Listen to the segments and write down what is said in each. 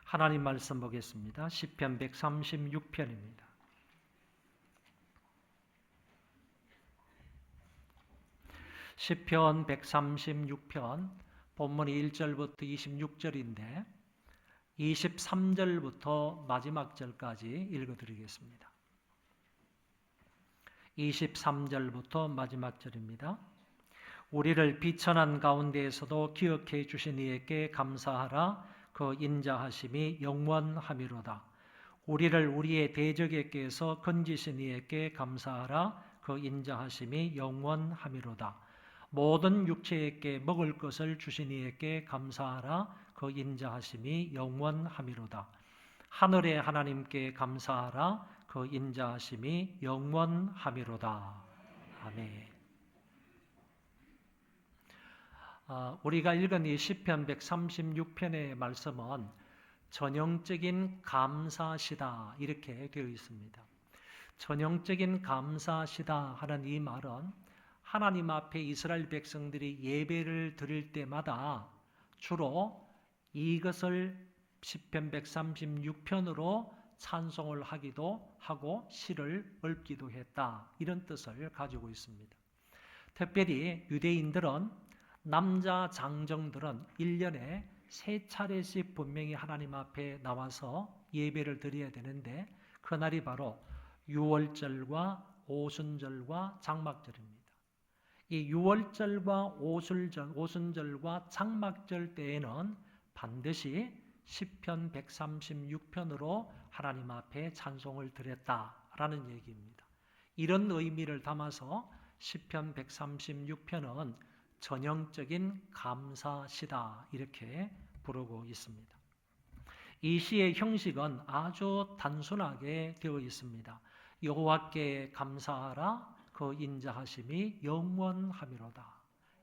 하나님 말씀 보겠습니다. 시편 136편입니다. 시편 136편 본문이 1절부터 26절인데 23절부터 마지막 절까지 읽어드리겠습니다. 23절부터 마지막 절입니다. 우리를 비천한 가운데에서도 기억해 주신 이에게 감사하라. 그 인자하심이 영원하미로다. 우리를 우리의 대적에게서 건지신 이에게 감사하라. 그 인자하심이 영원하미로다. 모든 육체에게 먹을 것을 주신 이에게 감사하라. 그 인자하심이 영원하미로다. 하늘의 하나님께 감사하라. 그 인자하심이 영원하미로다. 아멘. 우리가 읽은 이 시편 136편의 말씀은 전형적인 감사시다 이렇게 되어 있습니다. 전형적인 감사시다 하는 이 말은 하나님 앞에 이스라엘 백성들이 예배를 드릴 때마다 주로 이것을 시편 136편으로 찬송을 하기도 하고 시를 읊기도 했다 이런 뜻을 가지고 있습니다. 특별히 유대인들은 남자 장정들은 1년에 3차례씩 분명히 하나님 앞에 나와서 예배를 드려야 되는데 그날이 바로 유월절과 오순절과 장막절입니다. 이 유월절과 오순절과 장막절 때에는 반드시 시편 136편으로 하나님 앞에 찬송을 드렸다라는 얘기입니다. 이런 의미를 담아서 시편 136편은 전형적인 감사시다 이렇게 부르고 있습니다. 이 시의 형식은 아주 단순하게 되어 있습니다. 여호와께 감사하라. 그 인자하심이 영원하미로다.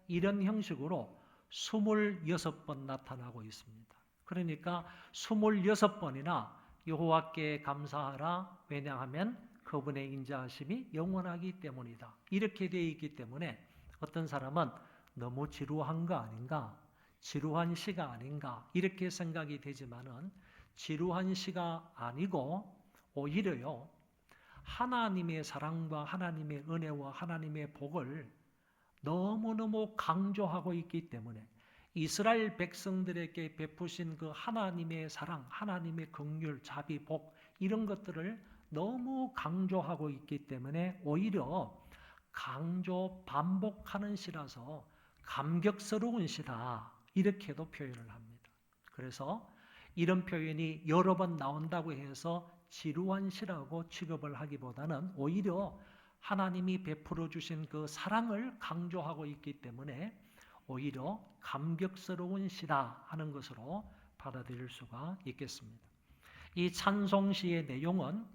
이런 형식으로 26번 나타나고 있습니다. 그러니까 26번이나 여호와께 감사하라. 왜냐하면 그분의 인자하심이 영원하기 때문이다. 이렇게 되어 있기 때문에 어떤 사람은 너무 지루한 거 아닌가? 지루한 시가 아닌가? 이렇게 생각이 되지만은 지루한 시가 아니고 오히려요. 하나님의 사랑과 하나님의 은혜와 하나님의 복을 너무너무 강조하고 있기 때문에 이스라엘 백성들에게 베푸신 그 하나님의 사랑, 하나님의 긍휼, 자비, 복 이런 것들을 너무 강조하고 있기 때문에 오히려 강조 반복하는 시라서 감격스러운 시다 이렇게도 표현을 합니다. 그래서 이런 표현이 여러 번 나온다고 해서 지루한 시라고 취급을 하기보다는 오히려 하나님이 베풀어 주신 그 사랑을 강조하고 있기 때문에 오히려 감격스러운 시다 하는 것으로 받아들일 수가 있겠습니다. 이 찬송시의 내용은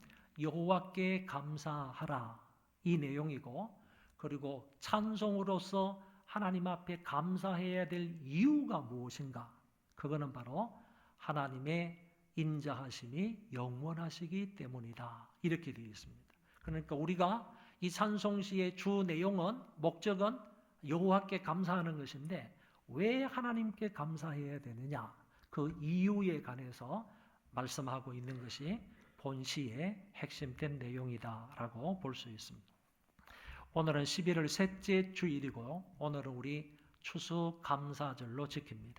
여호와께 감사하라 이 내용이고 그리고 찬송으로서 하나님 앞에 감사해야 될 이유가 무엇인가? 그거는 바로 하나님의 인자하심이 영원하시기 때문이다. 이렇게 되어 있습니다. 그러니까 우리가 이 찬송시의 주 내용은 목적은 여호와께 감사하는 것인데 왜 하나님께 감사해야 되느냐? 그 이유에 관해서 말씀하고 있는 것이 본시의 핵심된 내용이다라고 볼 수 있습니다. 오늘은 11월 셋째 주일이고 오늘은 우리 추수감사절로 지킵니다.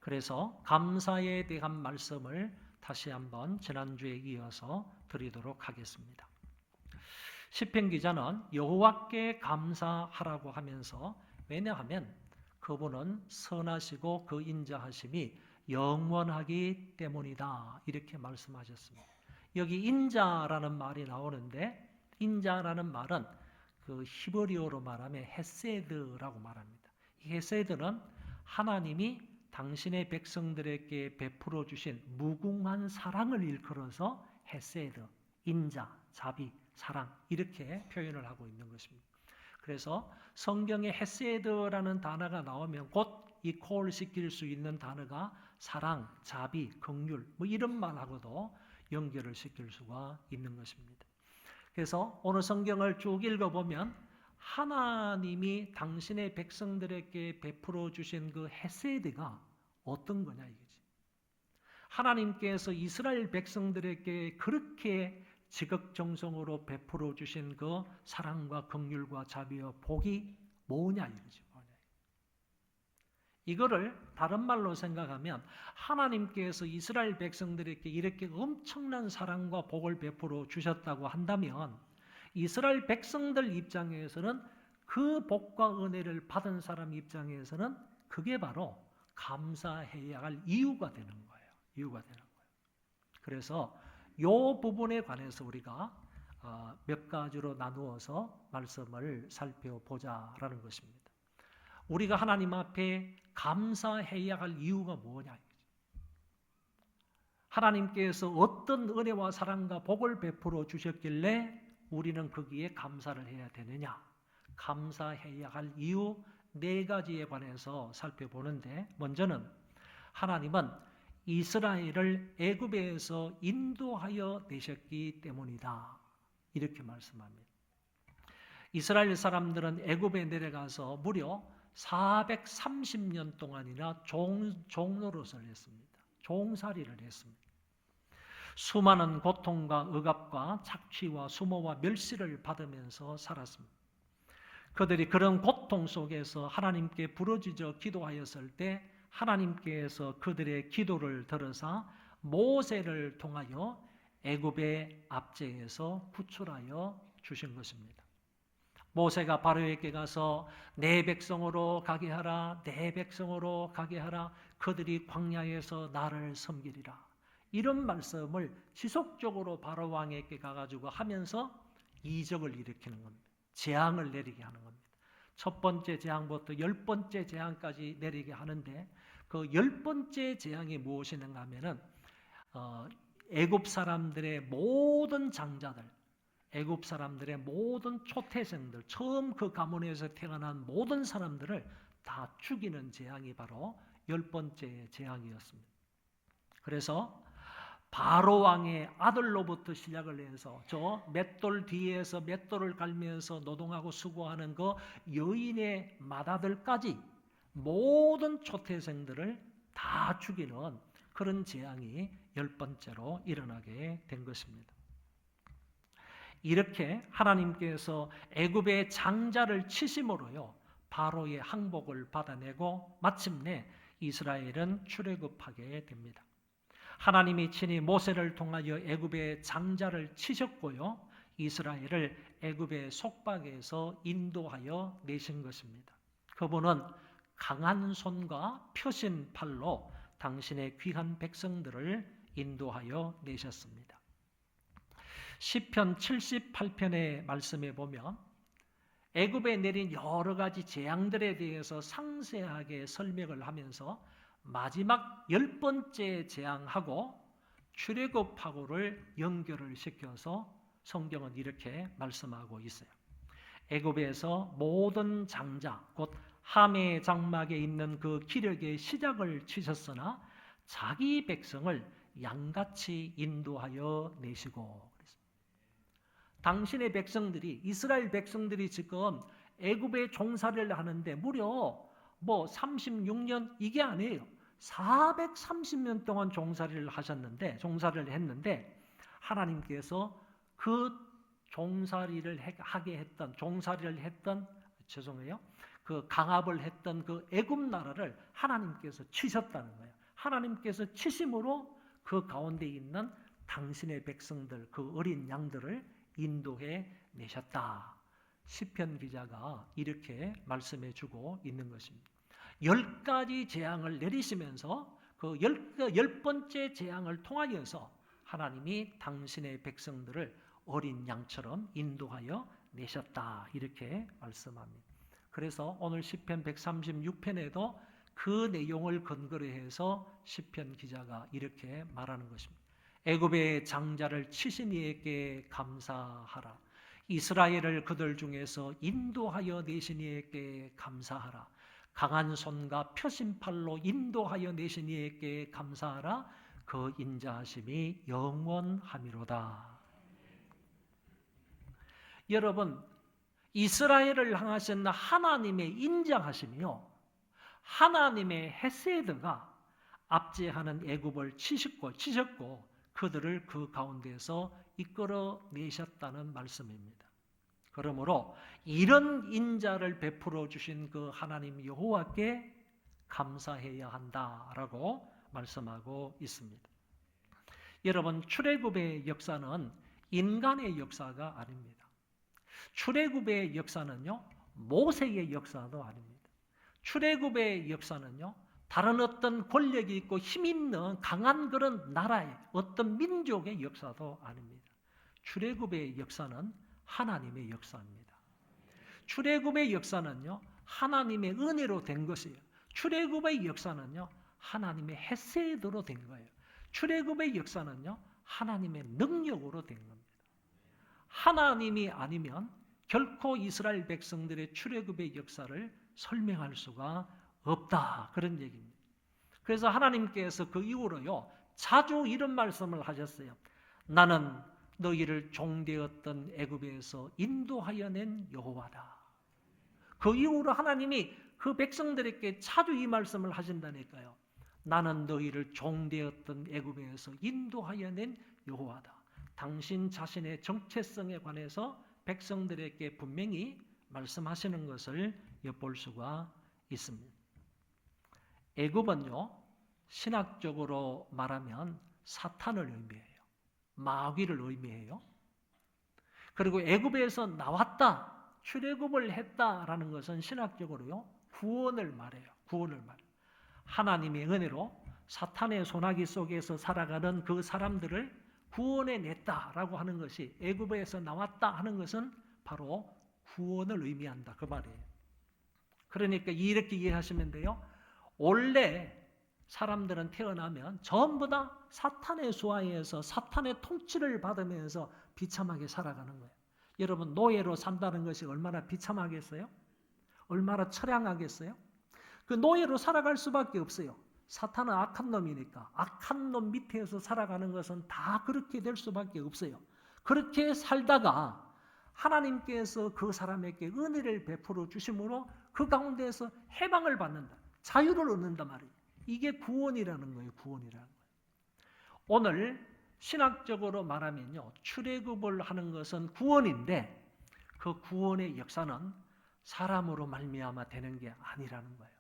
그래서 감사에 대한 말씀을 다시 한번 지난주에 이어서 드리도록 하겠습니다. 시편 기자는 여호와께 감사하라고 하면서 왜냐하면 그분은 선하시고 그 인자하심이 영원하기 때문이다 이렇게 말씀하셨습니다. 여기 인자라는 말이 나오는데 인자라는 말은 그 히브리어로 말하면 헤세드라고 말합니다. 이 헤세드는 하나님이 당신의 백성들에게 베풀어 주신 무궁한 사랑을 일컬어서 헤세드, 인자, 자비, 사랑 이렇게 표현을 하고 있는 것입니다. 그래서 성경에 헤세드라는 단어가 나오면 곧 이퀄 시킬 수 있는 단어가 사랑, 자비, 긍휼 뭐 이런 말하고도 연결을 시킬 수가 있는 것입니다. 그래서 오늘 성경을 쭉 읽어보면 하나님이 당신의 백성들에게 베풀어 주신 그 헤세드가 어떤 거냐 이거지. 하나님께서 이스라엘 백성들에게 그렇게 지극정성으로 베풀어 주신 그 사랑과 긍휼과 자비와 복이 뭐냐 이거지. 이거를 다른 말로 생각하면 하나님께서 이스라엘 백성들에게 이렇게 엄청난 사랑과 복을 베풀어 주셨다고 한다면 이스라엘 백성들 입장에서는 그 복과 은혜를 받은 사람 입장에서는 그게 바로 감사해야 할 이유가 되는 거예요. 이유가 되는 거예요. 그래서 이 부분에 관해서 우리가 몇 가지로 나누어서 말씀을 살펴보자라는 것입니다. 우리가 하나님 앞에 감사해야 할 이유가 뭐냐? 하나님께서 어떤 은혜와 사랑과 복을 베풀어 주셨길래 우리는 거기에 감사를 해야 되느냐? 감사해야 할 이유 4가지에 관해서 살펴보는데, 먼저는 하나님은 이스라엘을 애굽에서 인도하여 내셨기 때문이다. 이렇게 말씀합니다. 이스라엘 사람들은 애굽에 내려가서 무려 430년 동안이나 종노릇을 했습니다. 종살이를 했습니다. 수많은 고통과 억압과 착취와 수모와 멸시를 받으면서 살았습니다. 그들이 그런 고통 속에서 하나님께 부르짖어 기도하였을 때 하나님께서 그들의 기도를 들으사 모세를 통하여 애굽의 압제에서 구출하여 주신 것입니다. 모세가 바로에게 가서 내 백성으로 가게 하라, 내 백성으로 가게 하라, 그들이 광야에서 나를 섬기리라. 이런 말씀을 지속적으로 바로 왕에게 가가지고 하면서 이적을 일으키는 겁니다. 재앙을 내리게 하는 겁니다. 첫 번째 재앙부터 10번째 재앙까지 내리게 하는데 그 10번째 재앙이 무엇이는가 하면은 애굽 사람들의 모든 장자들, 애굽 사람들의 모든 초태생들, 처음 그 가문에서 태어난 모든 사람들을 다 죽이는 재앙이 바로 10번째 재앙이었습니다. 그래서 바로 왕의 아들로부터 시작을 해서 저 맷돌 뒤에서 맷돌을 갈면서 노동하고 수고하는 그 여인의 맏아들까지 모든 초태생들을 다 죽이는 그런 재앙이 10번째로 일어나게 된 것입니다. 이렇게 하나님께서 애굽의 장자를 치심으로요 바로의 항복을 받아내고 마침내 이스라엘은 출애굽하게 됩니다. 하나님이 친히 모세를 통하여 애굽의 장자를 치셨고요 이스라엘을 애굽의 속박에서 인도하여 내신 것입니다. 그분은 강한 손과 펴신 팔로 당신의 귀한 백성들을 인도하여 내셨습니다. 시편 78편의 말씀에 보면 애굽에 내린 여러 가지 재앙들에 대해서 상세하게 설명을 하면서 마지막 10번째 재앙하고 출애굽하고를 연결을 시켜서 성경은 이렇게 말씀하고 있어요. 애굽에서 모든 장자 곧 함의 장막에 있는 그 기력의 시작을 치셨으나 자기 백성을 양같이 인도하여 내시고, 당신의 백성들이, 이스라엘 백성들이 지금 애굽에 종살이를 하는데 무려 36년 이게 아니에요. 430년 동안 종살이를 했는데 하나님께서 그 종살이를 했던 그 강압을 했던 그 애굽 나라를 하나님께서 치셨다는 거예요. 하나님께서 치심으로 그 가운데 있는 당신의 백성들, 그 어린 양들을 인도해 내셨다. 시편 기자가 이렇게 말씀해 주고 있는 것입니다. 10가지 재앙을 내리시면서 그 10번째 재앙을 통하여서 하나님이 당신의 백성들을 어린 양처럼 인도하여 내셨다. 이렇게 말씀합니다. 그래서 오늘 시편 136편에도 그 내용을 근거로 해서 시편 기자가 이렇게 말하는 것입니다. 애굽의 장자를 치신 이에게 감사하라. 이스라엘을 그들 중에서 인도하여 내신 이에게 감사하라. 강한 손과 펴신 팔로 인도하여 내신 이에게 감사하라. 그 인자하심이 영원하미로다. 여러분, 이스라엘을 향하신 하나님의 인자하심이요, 하나님의 헤세드가 압제하는 애굽을 치셨고 그들을 그 가운데서 이끌어내셨다는 말씀입니다. 그러므로 이런 인자를 베풀어 주신 그 하나님 여호와께 감사해야 한다라고 말씀하고 있습니다. 여러분, 출애굽의 역사는 인간의 역사가 아닙니다. 출애굽의 역사는요, 모세의 역사도 아닙니다. 출애굽의 역사는요, 다른 어떤 권력이 있고 힘 있는 강한 그런 나라의 어떤 민족의 역사도 아닙니다. 출애굽의 역사는 하나님의 역사입니다. 출애굽의 역사는요, 하나님의 은혜로 된 것이에요. 출애굽의 역사는요, 하나님의 헤세드로 된 거예요. 출애굽의 역사는요, 하나님의 능력으로 된 겁니다. 하나님이 아니면 결코 이스라엘 백성들의 출애굽의 역사를 설명할 수가 없다, 그런 얘기입니다. 그래서 하나님께서 그 이후로요, 자주 이런 말씀을 하셨어요. 나는 너희를 종되었던 애굽에서 인도하여 낸 여호와다. 그 이후로 하나님이 그 백성들에게 자주 이 말씀을 하신다니까요. 나는 너희를 종되었던 애굽에서 인도하여 낸 여호와다. 당신 자신의 정체성에 관해서 백성들에게 분명히 말씀하시는 것을 엿볼 수가 있습니다. 애굽은요, 신학적으로 말하면 사탄을 의미해요. 마귀를 의미해요. 그리고 애굽에서 나왔다, 출애굽을 했다라는 것은 신학적으로요, 구원을 말해요. 구원을 말해요. 하나님의 은혜로 사탄의 소나기 속에서 살아가는 그 사람들을 구원해냈다라고 하는 것이, 애굽에서 나왔다 하는 것은 바로 구원을 의미한다, 그 말이에요. 그러니까 이렇게 이해하시면 돼요. 원래 사람들은 태어나면 전부 다 사탄의 수하에서 사탄의 통치를 받으면서 비참하게 살아가는 거예요. 여러분, 노예로 산다는 것이 얼마나 비참하겠어요? 얼마나 처량하겠어요? 그 노예로 살아갈 수밖에 없어요. 사탄은 악한 놈이니까 악한 놈 밑에서 살아가는 것은 다 그렇게 될 수밖에 없어요. 그렇게 살다가 하나님께서 그 사람에게 은혜를 베풀어 주심으로 그 가운데서 해방을 받는다. 자유를 얻는단 말이에요. 이게 구원이라는 거예요. 구원이라는 거예요. 오늘 신학적으로 말하면요, 출애굽을 하는 것은 구원인데 그 구원의 역사는 사람으로 말미암아 되는 게 아니라는 거예요.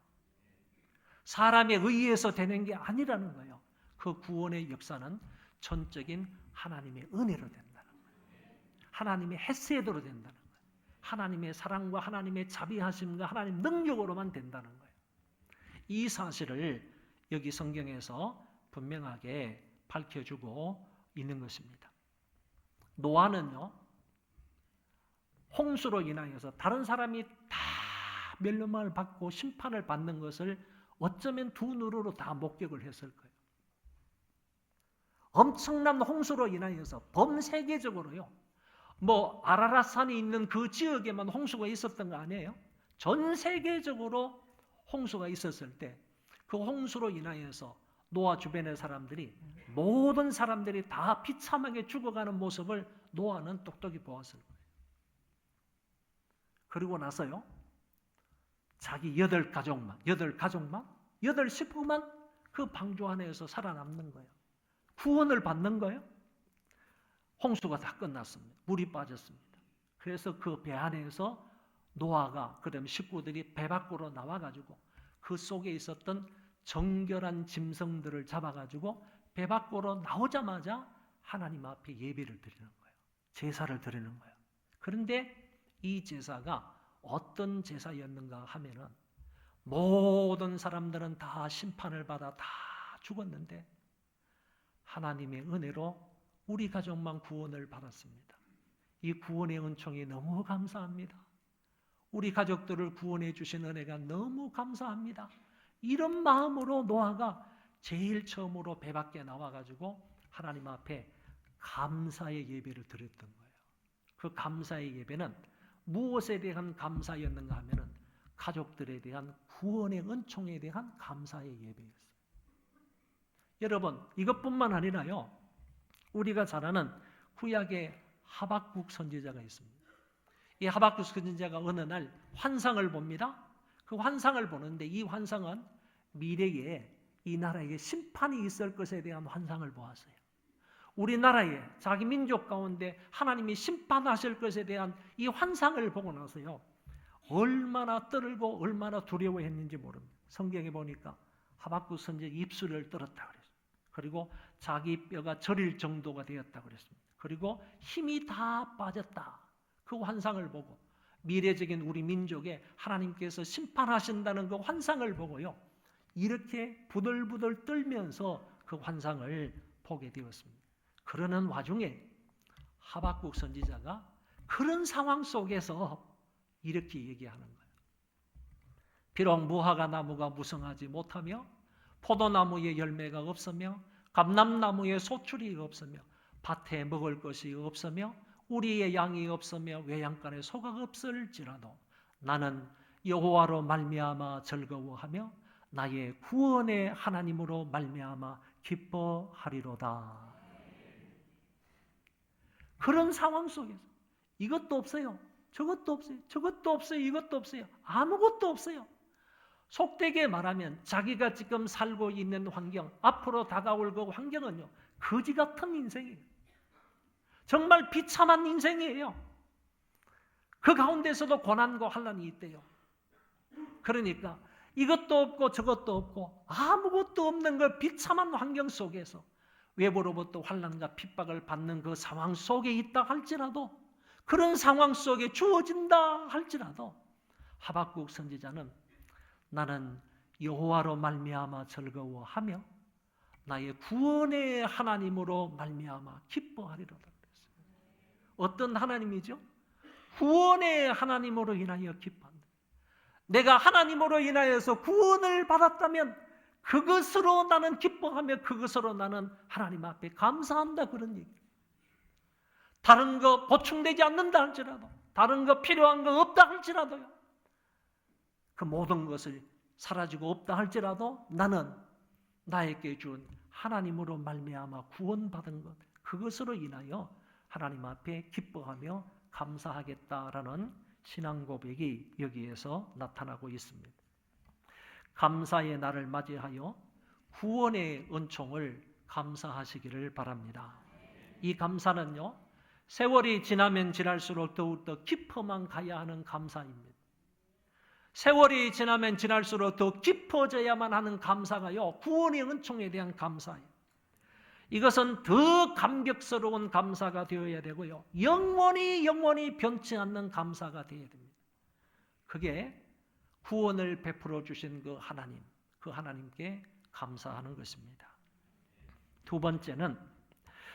사람에 의해서 되는 게 아니라는 거예요. 그 구원의 역사는 전적인 하나님의 은혜로 된다는 거예요. 하나님의 헤세드로 된다는 거예요. 하나님의 사랑과 하나님의 자비하심과 하나님 능력으로만 된다는 거예요. 이 사실을 여기 성경에서 분명하게 밝혀주고 있는 것입니다. 노아는요, 홍수로 인하여서 다른 사람이 다 멸망을 받고 심판을 받는 것을 어쩌면 두 눈으로 다 목격을 했을 거예요. 엄청난 홍수로 인하여서 범세계적으로요, 아라랏산이 있는 그 지역에만 홍수가 있었던 거 아니에요? 전 세계적으로 홍수가 있었을 때 그 홍수로 인하여서 노아 주변의 사람들이, 모든 사람들이 다 비참하게 죽어가는 모습을 노아는 똑똑히 보았을 거예요. 그리고 나서요, 자기 8 식구만 그 방주 안에서 살아남는 거예요. 구원을 받는 거예요. 홍수가 다 끝났습니다. 물이 빠졌습니다. 그래서 그 배 안에서 노아가, 그다음에 식구들이 배 밖으로 나와가지고 그 속에 있었던 정결한 짐승들을 잡아가지고 배 밖으로 나오자마자 하나님 앞에 예배를 드리는 거예요. 제사를 드리는 거예요. 그런데 이 제사가 어떤 제사였는가 하면은, 모든 사람들은 다 심판을 받아 다 죽었는데 하나님의 은혜로 우리 가족만 구원을 받았습니다. 이 구원의 은총이 너무 감사합니다. 우리 가족들을 구원해 주신 은혜가 너무 감사합니다. 이런 마음으로 노아가 제일 처음으로 배 밖에 나와가지고 하나님 앞에 감사의 예배를 드렸던 거예요. 그 감사의 예배는 무엇에 대한 감사였는가 하면은 가족들에 대한 구원의 은총에 대한 감사의 예배였어요. 여러분, 이것뿐만 아니라요, 우리가 잘 아는 구약의 하박국 선지자가 있습니다. 이 하박국 선지자가 어느 날 환상을 봅니다. 그 환상을 보는데 이 환상은 미래에 이 나라에게 심판이 있을 것에 대한 환상을 보았어요. 우리나라에 자기 민족 가운데 하나님이 심판하실 것에 대한 이 환상을 보고 나서요, 얼마나 떨고 얼마나 두려워했는지 모릅니다. 성경에 보니까 하박국 선지자 입술을 떨었다 그랬어요. 그리고 자기 뼈가 저릴 정도가 되었다 그랬습니다. 그리고 힘이 다 빠졌다. 그 환상을 보고 미래적인 우리 민족에 하나님께서 심판하신다는 그 환상을 보고요, 이렇게 부들부들 떨면서 그 환상을 보게 되었습니다. 그러는 와중에 하박국 선지자가 그런 상황 속에서 이렇게 얘기하는 거예요. 비록 무화과 나무가 무성하지 못하며 포도나무에 열매가 없으며 감람나무에 소출이 없으며 밭에 먹을 것이 없으며 우리의 양이 없으며 외양간에 소가 없을지라도 나는 여호와로 말미암아 즐거워하며 나의 구원의 하나님으로 말미암아 기뻐하리로다. 그런 상황 속에서 이것도 없어요, 저것도 없어요, 저것도 없어요, 이것도 없어요, 아무것도 없어요. 속되게 말하면 자기가 지금 살고 있는 환경, 앞으로 다가올 그 환경은요, 거지 같은 인생이에요. 정말 비참한 인생이에요. 그 가운데서도 고난과 환난이 있대요. 그러니까 이것도 없고 저것도 없고 아무것도 없는 그 비참한 환경 속에서 외부로부터 환난과 핍박을 받는 그 상황 속에 있다 할지라도, 그런 상황 속에 주어진다 할지라도 하박국 선지자는 나는 여호와로 말미암아 즐거워하며 나의 구원의 하나님으로 말미암아 기뻐하리로다 그랬어요. 어떤 하나님이죠? 구원의 하나님으로 인하여 기뻐한다. 내가 하나님으로 인하여서 구원을 받았다면 그것으로 나는 기뻐하며 그것으로 나는 하나님 앞에 감사한다, 그런 얘기. 다른 거 보충되지 않는다 할지라도, 다른 거 필요한 거 없다 할지라도요, 그 모든 것을 사라지고 없다 할지라도 나는 나에게 준 하나님으로 말미암아 구원받은 것, 그것으로 인하여 하나님 앞에 기뻐하며 감사하겠다라는 신앙 고백이 여기에서 나타나고 있습니다. 감사의 날을 맞이하여 구원의 은총을 감사하시기를 바랍니다. 이 감사는요, 세월이 지나면 지날수록 더욱더 깊어만 가야 하는 감사입니다. 세월이 지나면 지날수록 더 깊어져야만 하는 감사가요, 구원의 은총에 대한 감사예요. 이것은 더 감격스러운 감사가 되어야 되고요, 영원히 변치 않는 감사가 되어야 됩니다. 그게 구원을 베풀어 주신 그 하나님, 그 하나님께 감사하는 것입니다. 두 번째는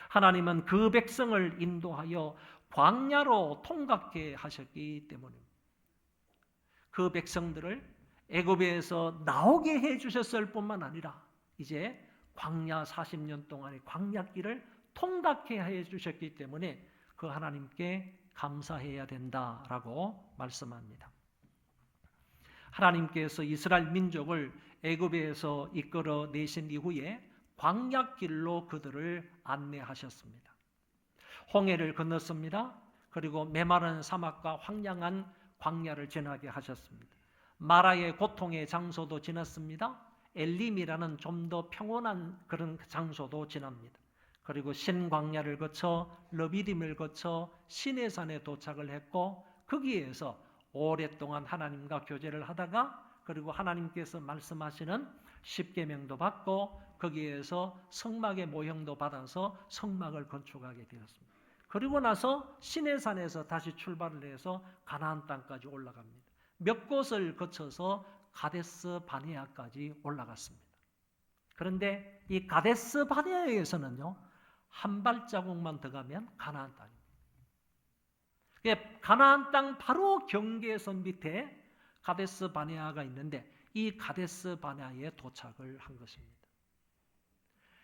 하나님은 그 백성을 인도하여 광야로 통과케 하셨기 때문입니다. 그 백성들을 애굽에서 나오게 해주셨을 뿐만 아니라 이제 광야 40년 동안의 광야길을 통과케 해주셨기 때문에 그 하나님께 감사해야 된다라고 말씀합니다. 하나님께서 이스라엘 민족을 애굽에서 이끌어 내신 이후에 광야길로 그들을 안내하셨습니다. 홍해를 건넜습니다. 그리고 메마른 사막과 황량한 광야를 지나게 하셨습니다. 마라의 고통의 장소도 지났습니다. 엘림이라는 좀 더 평온한 그런 장소도 지납니다. 그리고 신광야를 거쳐 르비딤을 거쳐 시내산에 도착을 했고, 거기에서 오랫동안 하나님과 교제를 하다가, 그리고 하나님께서 말씀하시는 십계명도 받고 거기에서 성막의 모형도 받아서 성막을 건축하게 되었습니다. 그리고 나서 시내산에서 다시 출발을 해서 가나안 땅까지 올라갑니다. 몇 곳을 거쳐서 가데스 바네아까지 올라갔습니다. 그런데 이 가데스 바네아에서는요, 한 발자국만 더 가면 가나안 땅입니다. 가나안 땅 바로 경계선 밑에 가데스 바네아가 있는데, 이 가데스 바네아에 도착을 한 것입니다.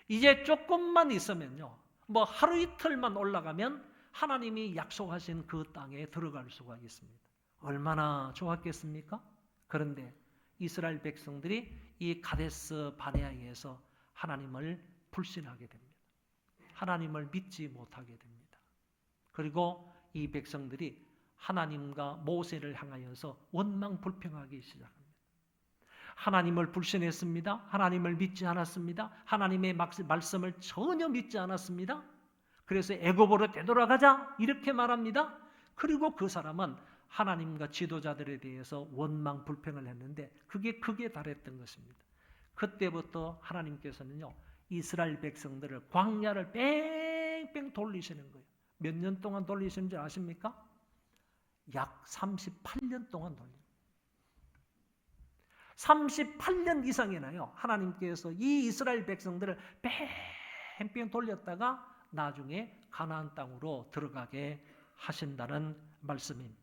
이제 조금만 있으면요, 뭐 하루 이틀만 올라가면 하나님이 약속하신 그 땅에 들어갈 수가 있습니다. 얼마나 좋았겠습니까? 그런데 이스라엘 백성들이 이 가데스 바네아에서 하나님을 불신하게 됩니다. 하나님을 믿지 못하게 됩니다. 그리고 이 백성들이 하나님과 모세를 향하여서 원망 불평하기 시작합니다. 하나님을 불신했습니다. 하나님을 믿지 않았습니다. 하나님의 말씀을 전혀 믿지 않았습니다. 그래서 애굽으로 되돌아가자 이렇게 말합니다. 그리고 그 사람은 하나님과 지도자들에 대해서 원망 불평을 했는데 그게 극에 달했던 것입니다. 그때부터 하나님께서는요, 이스라엘 백성들을 광야를 뺑뺑 돌리시는 거예요. 몇 년 동안 돌리시는지 아십니까? 약 38년 동안 돌립니다. 38년 이상이나요, 하나님께서 이 이스라엘 백성들을 뺑뺑 돌렸다가 나중에 가나안 땅으로 들어가게 하신다는 말씀입니다.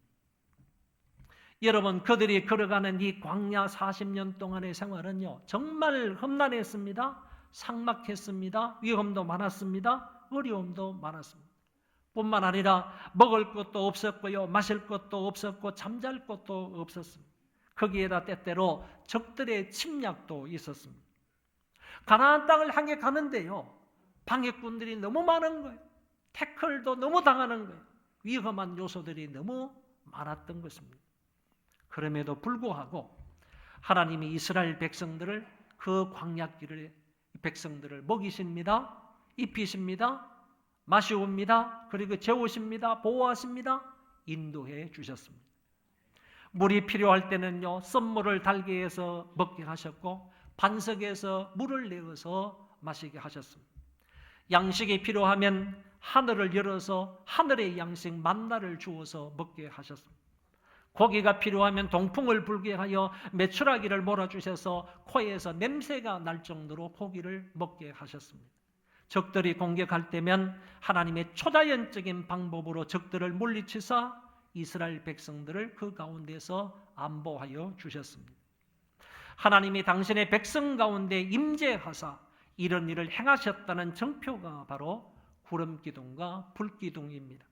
여러분, 그들이 걸어가는 이 광야 40년 동안의 생활은요, 정말 험난했습니다. 삭막했습니다. 위험도 많았습니다. 어려움도 많았습니다. 뿐만 아니라 먹을 것도 없었고요, 마실 것도 없었고 잠잘 것도 없었습니다. 거기에다 때때로 적들의 침략도 있었습니다. 가나안 땅을 향해 가는데요, 방해꾼들이 너무 많은 거예요. 태클도 너무 당하는 거예요. 위험한 요소들이 너무 많았던 것입니다. 그럼에도 불구하고 하나님이 이스라엘 백성들을, 그 광야길의 백성들을 먹이십니다. 입히십니다. 마시옵니다. 그리고 재우십니다. 보호하십니다. 인도해 주셨습니다. 물이 필요할 때는요, 썸물을 달게 해서 먹게 하셨고 반석에서 물을 내어서 마시게 하셨습니다. 양식이 필요하면 하늘을 열어서 하늘의 양식 만나를 주어서 먹게 하셨습니다. 고기가 필요하면 동풍을 불게 하여 메추라기를 몰아주셔서 코에서 냄새가 날 정도로 고기를 먹게 하셨습니다. 적들이 공격할 때면 하나님의 초자연적인 방법으로 적들을 물리치사 이스라엘 백성들을 그 가운데서 안보하여 주셨습니다. 하나님이 당신의 백성 가운데 임재하사 이런 일을 행하셨다는 증표가 바로 구름기둥과 불기둥입니다.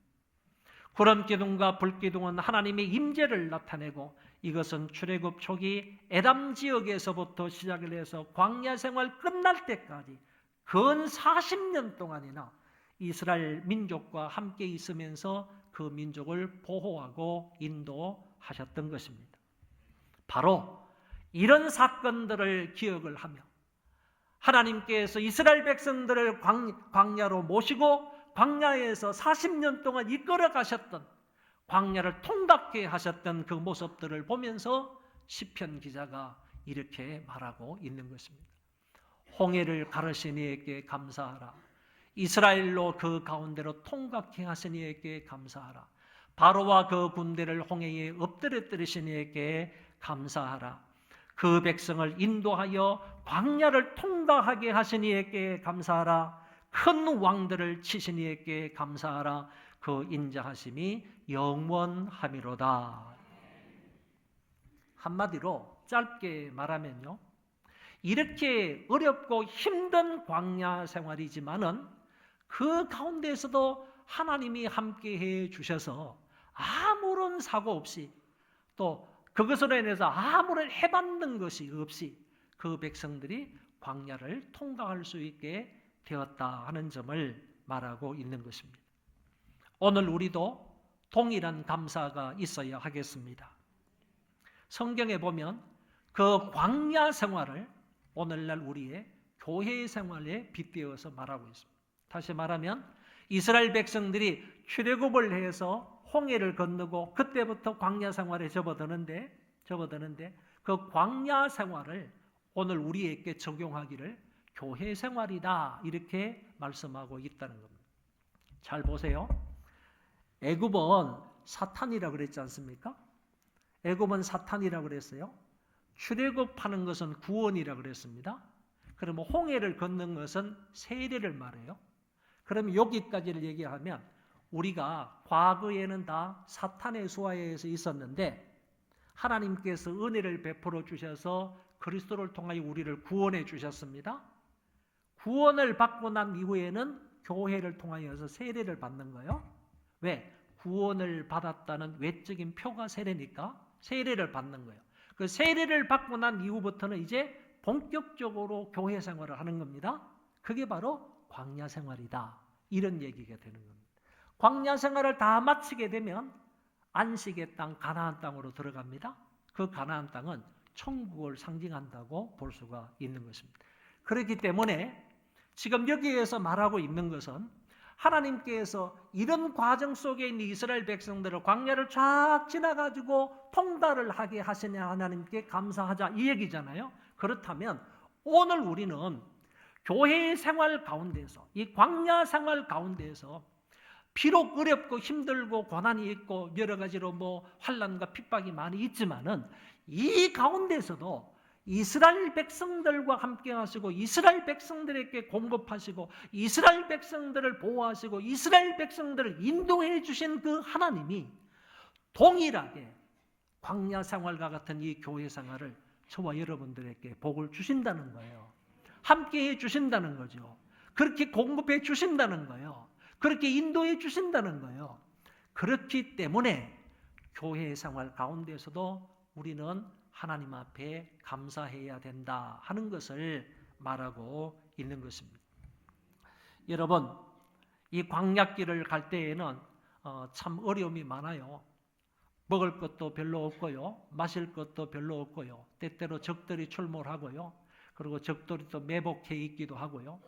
구름기둥과 불기둥은 하나님의 임재를 나타내고, 이것은 출애굽 초기 에담 지역에서부터 시작을 해서 광야 생활 끝날 때까지 근 40년 동안이나 이스라엘 민족과 함께 있으면서 그 민족을 보호하고 인도하셨던 것입니다. 바로 이런 사건들을 기억을 하며 하나님께서 이스라엘 백성들을 광야로 모시고 광야에서 40년 동안 이끌어 가셨던, 광야를 통닭케 하셨던 그 모습들을 보면서 시편 기자가 이렇게 말하고 있는 것입니다. 홍해를 가르신 이에게 감사하라. 이스라엘로 그 가운데로 통각케 하신 이에게 감사하라. 바로와 그 군대를 홍해에 엎드려뜨리신 이에게 감사하라. 그 백성을 인도하여 광야를 통과하게 하신 이에게 감사하라. 큰 왕들을 치신 이에게 감사하라. 그 인자하심이 영원하미로다. 한마디로 짧게 말하면요, 이렇게 어렵고 힘든 광야 생활이지만은 그 가운데에서도 하나님이 함께해 주셔서 아무런 사고 없이, 또 그것으로 인해서 아무런 해받는 것이 없이 그 백성들이 광야를 통과할 수 있게 되었다 하는 점을 말하고 있는 것입니다. 오늘 우리도 동일한 감사가 있어야 하겠습니다. 성경에 보면 그 광야 생활을 오늘날 우리의 교회 생활에 빗대어서 말하고 있습니다. 다시 말하면 이스라엘 백성들이 출애굽을 해서 홍해를 건너고 그때부터 광야 생활에 접어드는데 그 광야 생활을 오늘 우리에게 적용하기를 교회 생활이다 이렇게 말씀하고 있다는 겁니다. 잘 보세요. 애굽은 사탄이라고 그랬지 않습니까? 애굽은 사탄이라고 그랬어요. 출애굽하는 것은 구원이라고 그랬습니다. 그러면 홍해를 걷는 것은 세례를 말해요. 그러면 여기까지를 얘기하면 우리가 과거에는 다 사탄의 수하에서 있었는데 하나님께서 은혜를 베풀어 주셔서 그리스도를 통하여 우리를 구원해 주셨습니다. 구원을 받고 난 이후에는 교회를 통하여서 세례를 받는 거예요. 왜? 구원을 받았다는 외적인 표가 세례니까 세례를 받는 거예요. 그 세례를 받고 난 이후부터는 이제 본격적으로 교회 생활을 하는 겁니다. 그게 바로 광야 생활이다. 이런 얘기가 되는 겁니다. 광야 생활을 다 마치게 되면 안식의 땅 가나안 땅으로 들어갑니다. 그 가나안 땅은 천국을 상징한다고 볼 수가 있는 것입니다. 그렇기 때문에 지금 여기에서 말하고 있는 것은 하나님께서 이런 과정 속에 있는 이스라엘 백성들을 광야를 쫙 지나가지고 통달을 하게 하시니 하나님께 감사하자 이 얘기잖아요. 그렇다면 오늘 우리는 교회 생활 가운데서 이 광야 생활 가운데서 비록 어렵고 힘들고 고난이 있고 여러 가지로 환난과 핍박이 많이 있지만은 이 가운데서도 이스라엘 백성들과 함께 하시고 이스라엘 백성들에게 공급하시고 이스라엘 백성들을 보호하시고 이스라엘 백성들을 인도해 주신 그 하나님이 동일하게 광야 생활과 같은 이 교회 생활을 저와 여러분들에게 복을 주신다는 거예요. 함께 해 주신다는 거죠. 그렇게 공급해 주신다는 거예요. 그렇게 인도해 주신다는 거예요. 그렇기 때문에 교회 생활 가운데서도 우리는 하나님 앞에 감사해야 된다 하는 것을 말하고 있는 것입니다. 여러분, 이 광야길을 갈 때에는 참 어려움이 많아요. 먹을 것도 별로 없고요. 마실 것도 별로 없고요. 때때로 적들이 출몰하고요. 그리고 적들이 또 매복해 있기도 하고요.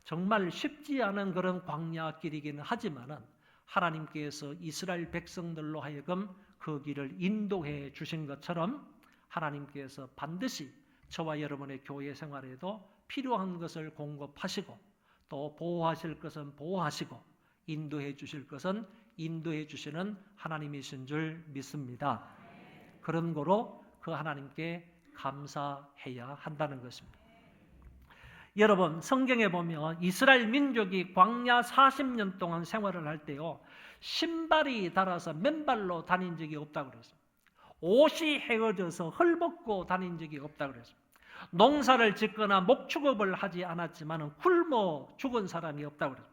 정말 쉽지 않은 그런 광야길이기는 하지만은 하나님께서 이스라엘 백성들로 하여금 그 길을 인도해 주신 것처럼 하나님께서 반드시 저와 여러분의 교회 생활에도 필요한 것을 공급하시고 또 보호하실 것은 보호하시고 인도해 주실 것은 인도해 주시는 하나님이신 줄 믿습니다. 그런 거로 그 하나님께 감사해야 한다는 것입니다. 여러분, 성경에 보면 이스라엘 민족이 광야 40년 동안 생활을 할 때요, 신발이 닳아서 맨발로 다닌 적이 없다고 그랬어요. 옷이 헤어져서 헐벗고 다닌 적이 없다고 그랬어요. 농사를 짓거나 목축업을 하지 않았지만 굶어 죽은 사람이 없다고 그랬어요.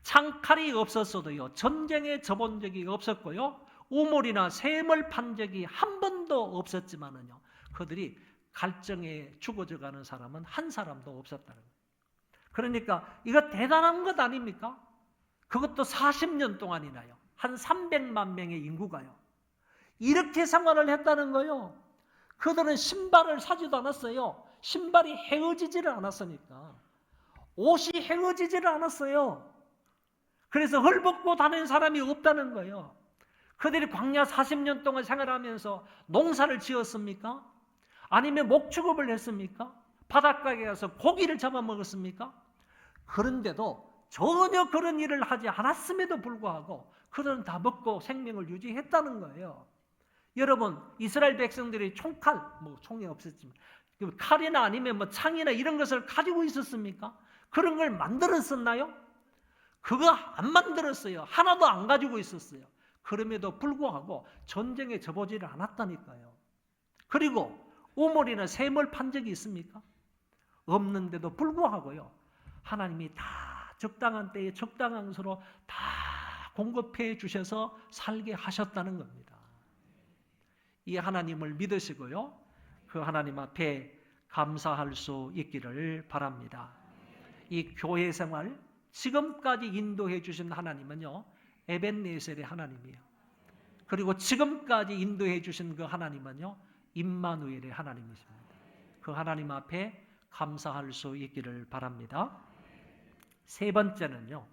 창칼이 없었어도요, 전쟁에 접은 적이 없었고요, 우물이나 샘을 판 적이 한 번도 없었지만은요, 그들이 갈증에 죽어져가는 사람은 한 사람도 없었다는 거예요. 그러니까 이거 대단한 것 아닙니까? 그것도 40년 동안이나요. 한 300만 명의 인구가요. 이렇게 생활을 했다는 거예요. 그들은 신발을 사지도 않았어요. 신발이 헤어지지를 않았으니까. 옷이 헤어지지를 않았어요. 그래서 헐벗고 다니는 사람이 없다는 거예요. 그들이 광야 40년 동안 생활하면서 농사를 지었습니까? 아니면 목축업을 했습니까? 바닷가에 가서 고기를 잡아먹었습니까? 그런데도 전혀 그런 일을 하지 않았음에도 불구하고 그들은 다 먹고 생명을 유지했다는 거예요. 여러분, 이스라엘 백성들이 총칼, 총이 없었지만 칼이나 아니면 창이나 이런 것을 가지고 있었습니까? 그런 걸 만들었었나요? 그거 안 만들었어요. 하나도 안 가지고 있었어요. 그럼에도 불구하고 전쟁에 접어지를 않았다니까요. 그리고 우물이나 샘을 판 적이 있습니까? 없는데도 불구하고요, 하나님이 다 적당한 때에 적당한 것으로 다 공급해 주셔서 살게 하셨다는 겁니다. 이 하나님을 믿으시고요, 그 하나님 앞에 감사할 수 있기를 바랍니다. 이 교회 생활 지금까지 인도해 주신 하나님은요, 에벤네셀의 하나님이에요. 그리고 지금까지 인도해 주신 그 하나님은요, 임마누엘의 하나님이십니다. 그 하나님 앞에 감사할 수 있기를 바랍니다. 세 번째는요,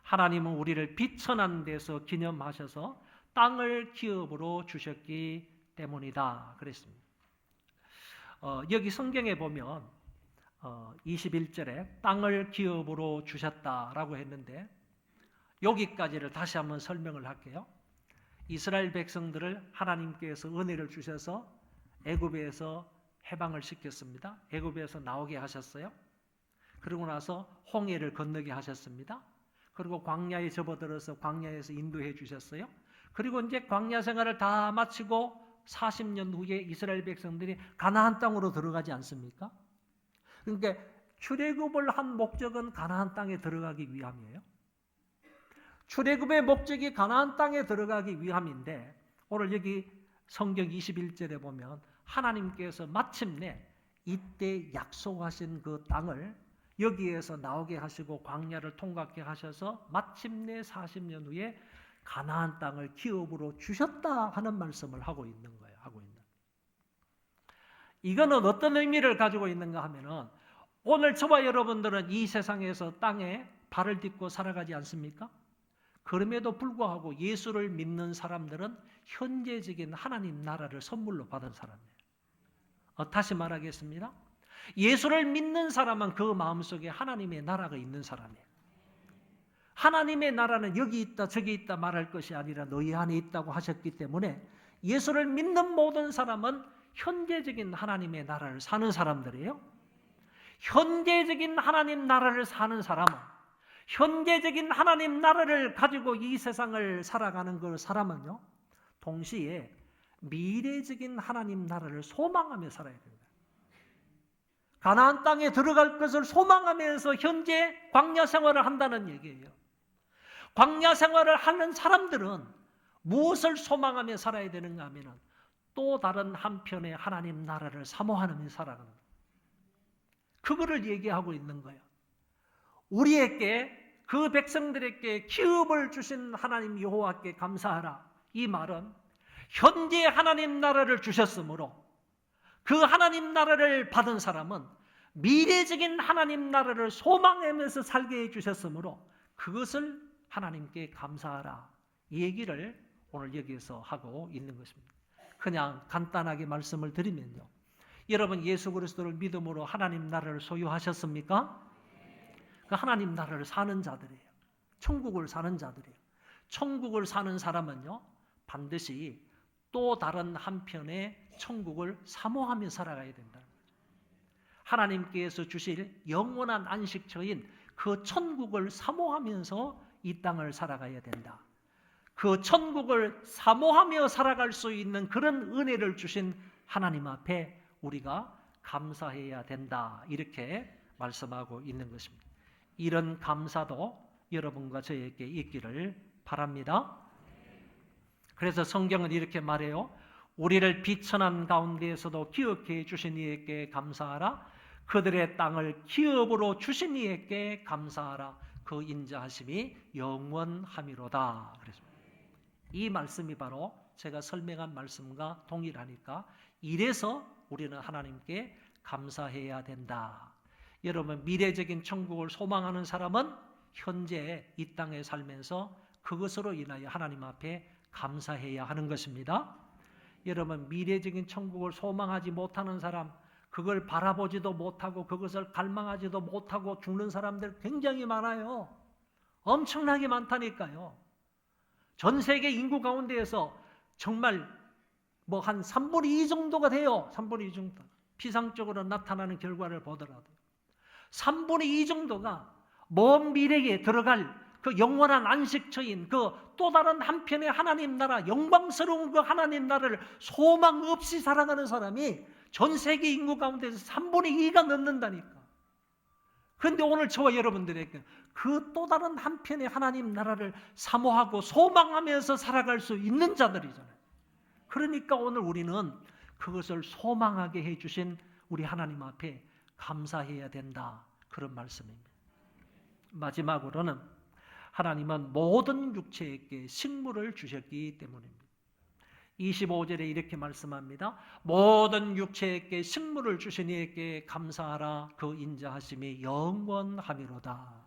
하나님은 우리를 비천한 데서 기념하셔서 땅을 기업으로 주셨기 때문이다 그랬습니다. 여기 성경에 보면 21절에 땅을 기업으로 주셨다라고 했는데, 여기까지를 다시 한번 설명을 할게요. 이스라엘 백성들을 하나님께서 은혜를 주셔서 애굽에서 해방을 시켰습니다. 애굽에서 나오게 하셨어요. 그러고 나서 홍해를 건너게 하셨습니다. 그리고 광야에 접어들어서 광야에서 인도해 주셨어요. 그리고 이제 광야 생활을 다 마치고 40년 후에 이스라엘 백성들이 가나안 땅으로 들어가지 않습니까? 그러니까 출애굽을 한 목적은 가나안 땅에 들어가기 위함이에요. 출애굽의 목적이 가나안 땅에 들어가기 위함인데, 오늘 여기 성경 21절에 보면 하나님께서 마침내 이때 약속하신 그 땅을 여기에서 나오게 하시고 광야를 통과하게 하셔서 마침내 40년 후에 가나안 땅을 기업으로 주셨다 하는 말씀을 하고 있는 거예요. 이거는 어떤 의미를 가지고 있는가 하면은 오늘 저와 여러분들은 이 세상에서 땅에 발을 딛고 살아가지 않습니까? 그럼에도 불구하고 예수를 믿는 사람들은 현재적인 하나님 나라를 선물로 받은 사람이에요. 다시 말하겠습니다. 예수를 믿는 사람은 그 마음속에 하나님의 나라가 있는 사람이에요. 하나님의 나라는 여기 있다 저기 있다 말할 것이 아니라 너희 안에 있다고 하셨기 때문에 예수를 믿는 모든 사람은 현재적인 하나님의 나라를 사는 사람들이에요. 현재적인 하나님 나라를 사는 사람은, 현재적인 하나님 나라를 가지고 이 세상을 살아가는 그 사람은요, 동시에 미래적인 하나님 나라를 소망하며 살아야 됩니다. 가나안 땅에 들어갈 것을 소망하면서 현재 광야 생활을 한다는 얘기예요. 광야 생활을 하는 사람들은 무엇을 소망하며 살아야 되는가 하면 또 다른 한편의 하나님 나라를 사모하며 살아가는 거예요. 그거를 얘기하고 있는 거예요. 우리에게, 그 백성들에게 기업을 주신 하나님 여호와께 감사하라. 이 말은 현재 하나님 나라를 주셨으므로 그 하나님 나라를 받은 사람은 미래적인 하나님 나라를 소망하면서 살게 해주셨으므로 그것을 하나님께 감사하라. 이 얘기를 오늘 여기에서 하고 있는 것입니다. 그냥 간단하게 말씀을 드리면요, 여러분 예수 그리스도를 믿음으로 하나님 나라를 소유하셨습니까? 그 하나님 나라를 사는 자들이에요. 천국을 사는 자들이에요. 천국을 사는 사람은요, 반드시 또 다른 한편의 천국을 사모하며 살아가야 된다. 하나님께서 주실 영원한 안식처인 그 천국을 사모하면서 이 땅을 살아가야 된다. 그 천국을 사모하며 살아갈 수 있는 그런 은혜를 주신 하나님 앞에 우리가 감사해야 된다. 이렇게 말씀하고 있는 것입니다. 이런 감사도 여러분과 저에게 있기를 바랍니다. 그래서 성경은 이렇게 말해요. 우리를 비천한 가운데에서도 기업해 주신 이에게 감사하라. 그들의 땅을 기업으로 주신 이에게 감사하라. 그 인자하심이 영원함이로다. 그랬습니다. 이 말씀이 바로 제가 설명한 말씀과 동일하니까 이래서 우리는 하나님께 감사해야 된다. 여러분 미래적인 천국을 소망하는 사람은 현재 이 땅에 살면서 그것으로 인하여 하나님 앞에 감사해야 하는 것입니다. 여러분 미래적인 천국을 소망하지 못하는 사람, 그걸 바라보지도 못하고 그것을 갈망하지도 못하고 죽는 사람들 굉장히 많아요. 엄청나게 많다니까요. 전 세계 인구 가운데에서 정말 뭐 한 3분의 2 정도가 돼요. 3분의 2 정도. 피상적으로 나타나는 결과를 보더라도 3분의 2 정도가 먼 미래에 들어갈 그 영원한 안식처인 그 또 다른 한편의 하나님 나라, 영광스러운 그 하나님 나라를 소망 없이 살아가는 사람이 전 세계 인구 가운데서 3분의 2가 넘는다니까. 그런데 오늘 저와 여러분들에게 그 또 다른 한편의 하나님 나라를 사모하고 소망하면서 살아갈 수 있는 자들이잖아요. 그러니까 오늘 우리는 그것을 소망하게 해주신 우리 하나님 앞에 감사해야 된다. 그런 말씀입니다. 마지막으로는 하나님은 모든 육체에게 식물을 주셨기 때문입니다. 25절에 이렇게 말씀합니다. 모든 육체에게 식물을 주신 이에게 감사하라. 그 인자하심이 영원함이로다.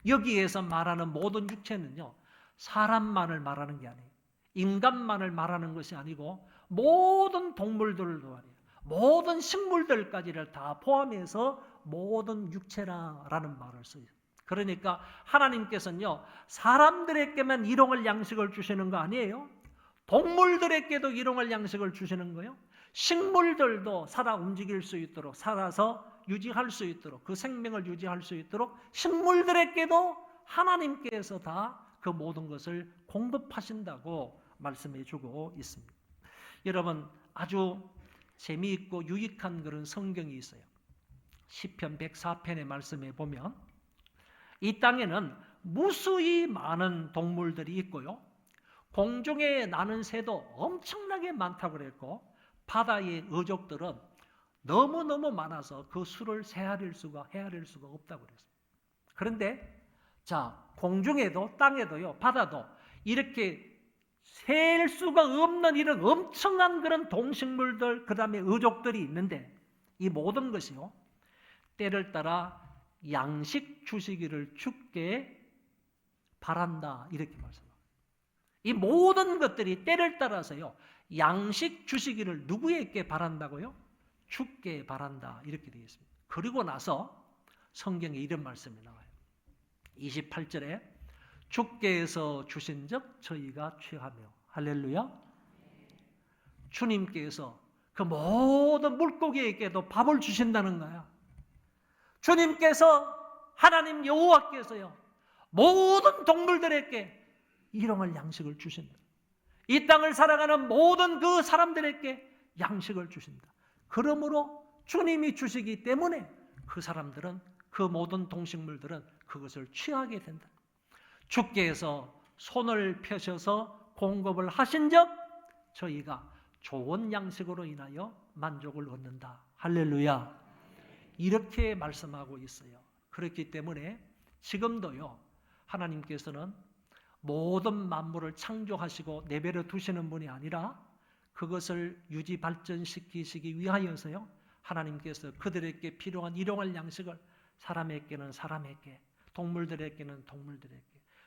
여기에서 말하는 모든 육체는요, 사람만을 말하는 게 아니에요. 인간만을 말하는 것이 아니고 모든 동물들도 아니에요. 모든 식물들까지를 다 포함해서 모든 육체라는 말을 써요. 그러니까 하나님께서는요, 사람들에게만 일용할 양식을 주시는 거 아니에요. 동물들에게도 일용할 양식을 주시는 거예요. 식물들도 살아 움직일 수 있도록, 살아서 유지할 수 있도록, 그 생명을 유지할 수 있도록 식물들에게도 하나님께서 다 그 모든 것을 공급하신다고 말씀해 주고 있습니다. 여러분 아주 재미있고 유익한 그런 성경이 있어요. 시편 104편의 말씀에 보면 이 땅에는 무수히 많은 동물들이 있고요, 공중에 나는 새도 엄청나게 많다고 그랬고, 바다의 어족들은 너무너무 많아서 그 수를 헤아릴 수가 없다고 그랬어요. 그런데 자, 공중에도 땅에도요, 바다도 이렇게 셀 수가 없는 이런 엄청난 그런 동식물들, 그 다음에 어족들이 있는데 이 모든 것이요 때를 따라 양식 주시기를 주께 바란다 이렇게 말씀합니다. 이 모든 것들이 때를 따라서요 양식 주시기를 누구에게 바란다고요? 주께 바란다 이렇게 되어 있습니다. 그리고 나서 성경에 이런 말씀이 나와요. 28절에 주께서 주신즉 저희가 취하며, 할렐루야. 주님께서 그 모든 물고기에게도 밥을 주신다는 거야. 주님께서, 하나님 여호와께서요 모든 동물들에게 일용할 양식을 주신다. 이 땅을 살아가는 모든 그 사람들에게 양식을 주신다. 그러므로 주님이 주시기 때문에 그 사람들은, 그 모든 동식물들은 그것을 취하게 된다. 주께서 손을 펴셔서 공급을 하신즉 저희가 좋은 양식으로 인하여 만족을 얻는다. 할렐루야. 이렇게 말씀하고 있어요. 그렇기 때문에 지금도요 하나님께서는 모든 만물을 창조하시고 내버려 두시는 분이 아니라 그것을 유지 발전시키시기 위하여서요 하나님께서 그들에게 필요한 일용할 양식을 사람에게는 사람에게, 동물들에게는 동물들에게,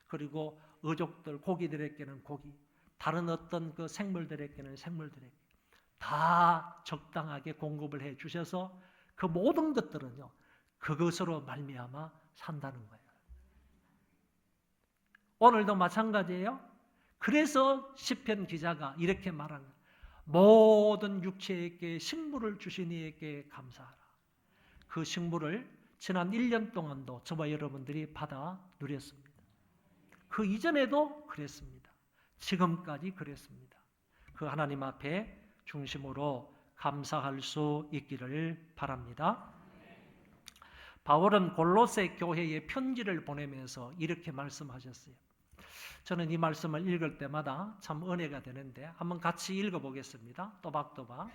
그리고 어족들, 고기들에게는 고기, 다른 어떤 그 생물들에게는 생물들에게 다 적당하게 공급을 해 주셔서 그 모든 것들은요 그것으로 말미암아 산다는 거예요. 오늘도 마찬가지예요. 그래서 시편 기자가 이렇게 말하는 거예요. 모든 육체에게 식물을 주신 이에게 감사하라. 그 식물을 지난 1년 동안도 저와 여러분들이 받아 누렸습니다. 그 이전에도 그랬습니다. 지금까지 그랬습니다. 그 하나님 앞에 중심으로 감사할 수 있기를 바랍니다. 바울은 골로새 교회에 편지를 보내면서 이렇게 말씀하셨어요. 저는 이 말씀을 읽을 때마다 참 은혜가 되는데 한번 같이 읽어보겠습니다. 또박또박.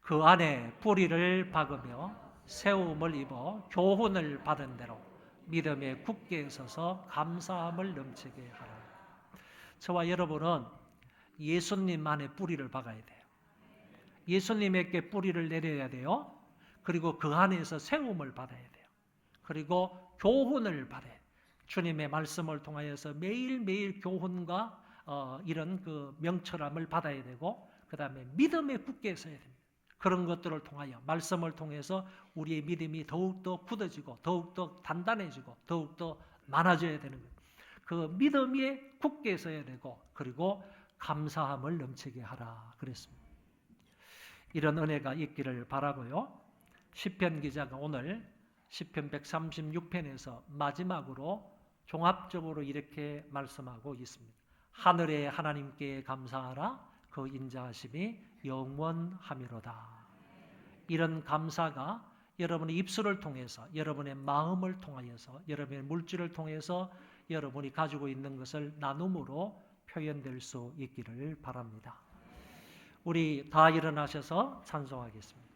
그 안에 뿌리를 박으며 세움을 입어 교훈을 받은 대로 믿음에 굳게 서서 감사함을 넘치게 하라. 저와 여러분은 예수님 안에 뿌리를 박아야 돼요. 예수님에게 뿌리를 내려야 돼요. 그리고 그 안에서 세움을 받아야 돼요. 그리고 교훈을 받아야 돼요. 주님의 말씀을 통하여서 매일매일 교훈과 이런 그 명철함을 받아야 되고, 그 다음에 믿음에 굳게 서야 됩니다. 그런 것들을 통하여, 말씀을 통해서 우리의 믿음이 더욱더 굳어지고 더욱더 단단해지고 더욱더 많아져야 되는 거예요. 그 믿음에 굳게 서야 되고, 그리고 감사함을 넘치게 하라 그랬습니다. 이런 은혜가 있기를 바라고요. 시편 기자가 오늘 시편 136편에서 마지막으로 종합적으로 이렇게 말씀하고 있습니다. 하늘의 하나님께 감사하라. 그 인자하심이 영원하미로다. 이런 감사가 여러분의 입술을 통해서, 여러분의 마음을 통하여서, 여러분의 물질을 통해서 여러분이 가지고 있는 것을 나눔으로 표현될 수 있기를 바랍니다. 우리 다 일어나셔서 찬송하겠습니다.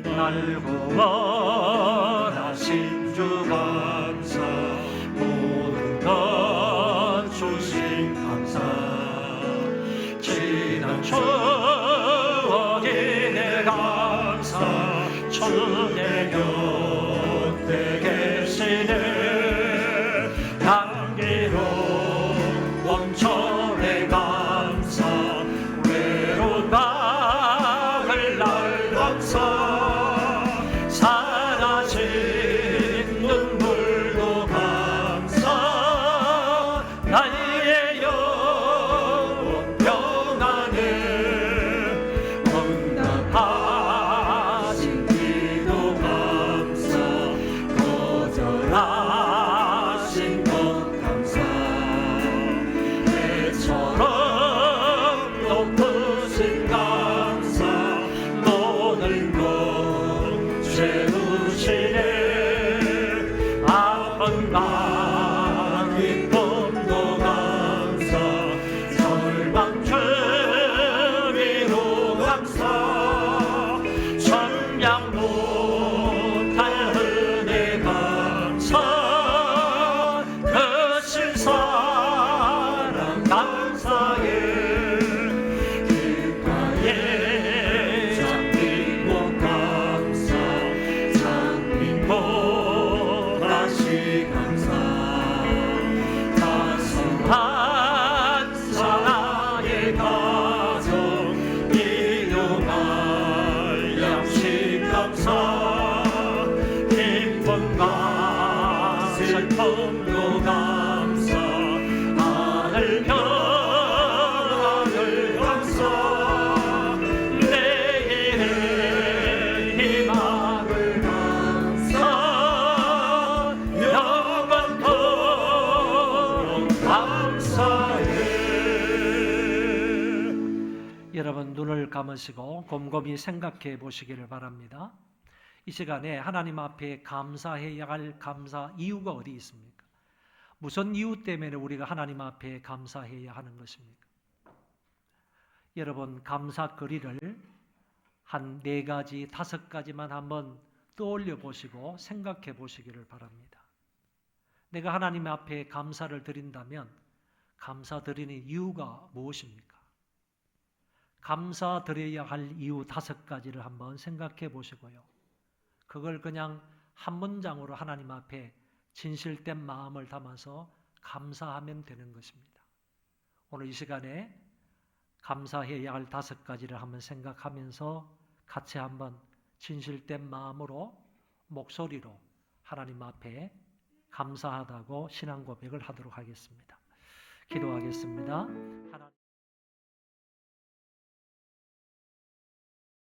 날 구원하신 주 감사, 모든 것 주신 감사, 지난 추억이 내 감사, 주의 곁에 계시네. 향기로운 원천의 감사, 외로운 밤을 날 감사, 나의 영혼 평안을 응답하신 기도 감사, 거절하신 것 감사, 배처럼 높으신 감사, 모든 것 채우시네. 아픈 가 절망 주위로 감사. 감으시고 곰곰이 생각해 보시기를 바랍니다. 이 시간에 하나님 앞에 감사해야 할 감사 이유가 어디 있습니까? 무슨 이유 때문에 우리가 하나님 앞에 감사해야 하는 것입니까? 여러분, 감사거리를 한 4가지, 5가지만 한번 떠올려 보시고 생각해 보시기를 바랍니다. 내가 하나님 앞에 감사를 드린다면 감사드리는 이유가 무엇입니까? 감사드려야 할 이유 5가지를 한번 생각해 보시고요. 그걸 그냥 한 문장으로 하나님 앞에 진실된 마음을 담아서 감사하면 되는 것입니다. 오늘 이 시간에 감사해야 할 5가지를 한번 생각하면서 같이 한번 진실된 마음으로 목소리로 하나님 앞에 감사하다고 신앙 고백을 하도록 하겠습니다. 기도하겠습니다.